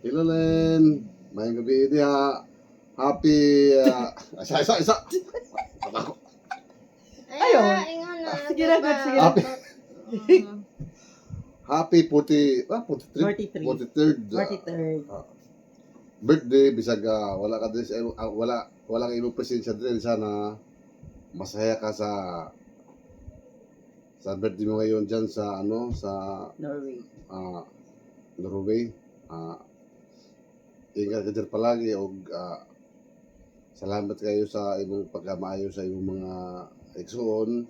Hilalen, may gabi dia. Happy, isa. Ayaw. Ingon na. Sige na, good, sige na. Happy, happy 43rd 43rd. birthday. Bisag wala ka din, wala kang imong presensya din. Sana masaya ka sa birthday mo ngayon dyan sa Norway. Norway. Ingat ka dyan palagi o salamat kayo sa imong pagkamaayo sa imong mga igsoon,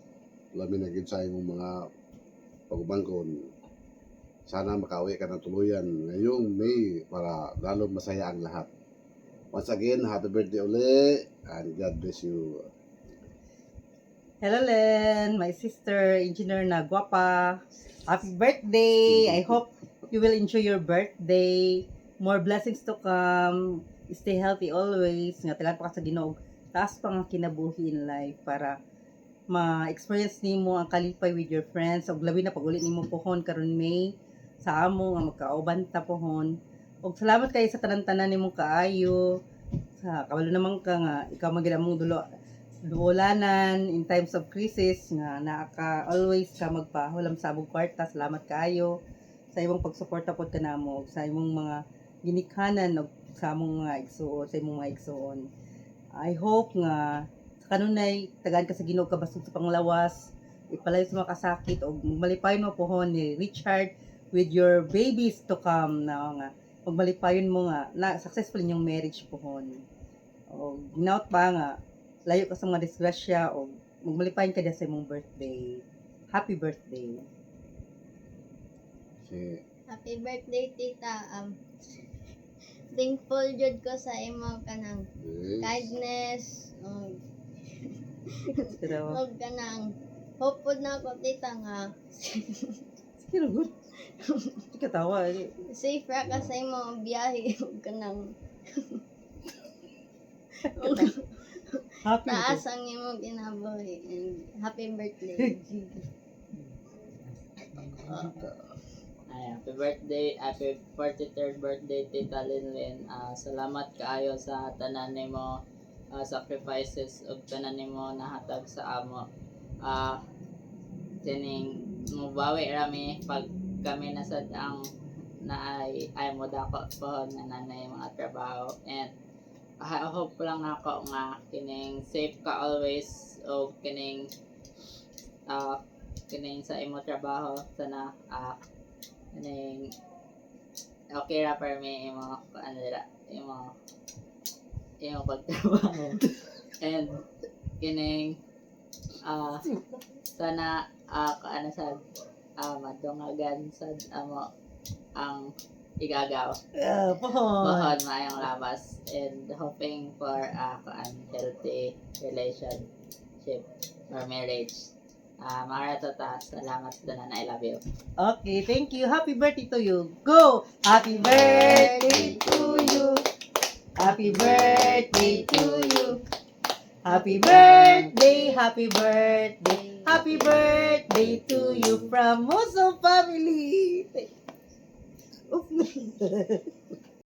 labi na gid sa imong mga pagubangkon. Sana makauwi ka ng tuluyan ngayong May para lalo masaya ang lahat. Once again, happy birthday uli and God bless you. Hello, Len. My sister, engineer na gwapa. Happy birthday. I hope you will enjoy your birthday. More blessings to come. Stay healthy always. Nga talan pa ka sa Ginoo. Taas pa nga kinabuhi in life para ma-experience nimo ang kalipay with your friends. Og labi na pag uli nimo pohon karon May sa amo nga magkauban ta pohon. Og salamat kayo sa tanan-tanan nimong kaayo. Sa kabalo naman ka nga ikaw magid among duolanan in times of crisis nga naaka always ka magpahulam sa among kwarta. Salamat kaayo sa imong pagsuporta pod kanamo sa imong mga ginikhanan og sa among mga igsuon, sa imong mga igsuon. I hope nga sa kanunay tagaan ka sa Ginoo ka basig sa panglawas, ipalayo sa mga kasakit og magmalipayon mo pohon ni Richard with your babies to come na nga magmalipayon mo nga na successful inyong marriage pohon. Og ginaot pa nga layo ka sa mga disgrasya o magmalipayon ka sa imong birthday. Happy birthday. Si Happy birthday, tita. Thankful jud ko sa imo kanang kindness. Og kanang hopeful na ako, tita, nga Sige na, good. Hindi ka tawa. safe ra ka sa imo biyahe. Og kanang Happy taas ang imo kinabuhi. And happy birthday. Ay, happy 43rd birthday, Tita Linlin. Salamat kaayo sa tanan nimo sacrifices ug tanan nimo nahatag sa amo. Kining mubawi rami pag kami nasad ang naay mo dako po na nanay mga trabaho, and I hope lang ako nga kining safe ka always o kining sa imo trabaho sana kining okay ra per me imo imo pagtrabaho and kining sana madungagan sa amo ang igagaw Pohon. maayong labas, and hoping for healthy relationship or marriage. Maratata, salamat tanan, I love you. Okay, thank you. Happy birthday to you. Go! Happy birthday to you. Happy birthday to you. Happy birthday, happy birthday, happy birthday to you from Muso family.